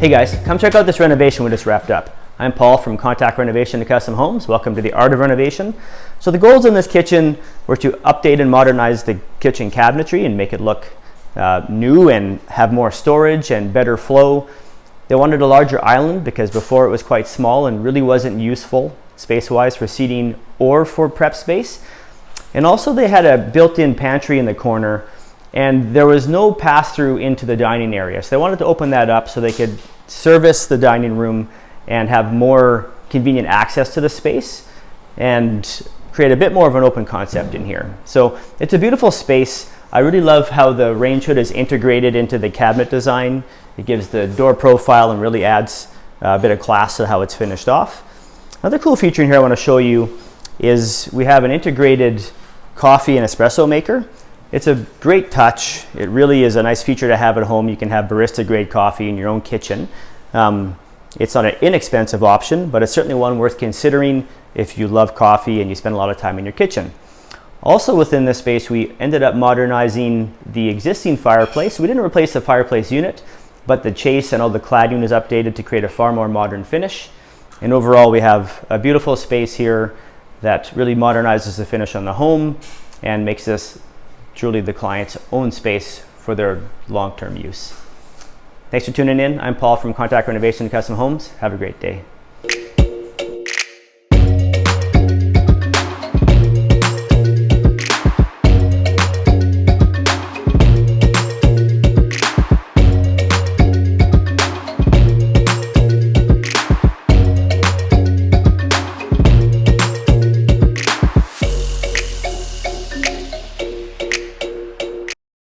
Hey guys, come check out this renovation we just wrapped up. I'm Paul from Contact Renovation and Custom Homes. Welcome to the Art of Renovation. So the goals in this kitchen were to update and modernize the kitchen cabinetry and make it look new and have more storage and better flow. They wanted a larger island because before it was quite small and really wasn't useful space-wise for seating or for prep space. And also they had a built-in pantry in the corner, and there was no pass-through into the dining area. So they wanted to open that up so they could service the dining room and have more convenient access to the space and create a bit more of an open concept in here. So it's a beautiful space. I really love how the range hood is integrated into the cabinet design. It gives the door profile and really adds a bit of class to how it's finished off. Another cool feature in here I want to show you is we have an integrated coffee and espresso maker. It's a great touch. It really is a nice feature to have at home. You can have barista grade coffee in your own kitchen. It's not an inexpensive option, but it's certainly one worth considering if you love coffee and you spend a lot of time in your kitchen. Also within this space, we ended up modernizing the existing fireplace. We didn't replace the fireplace unit, but the chase and all the cladding is updated to create a far more modern finish. And overall, we have a beautiful space here that really modernizes the finish on the home and makes this truly the client's own space for their long-term use. Thanks for tuning in. I'm Paul from Contact Renovation and Custom Homes. Have a great day.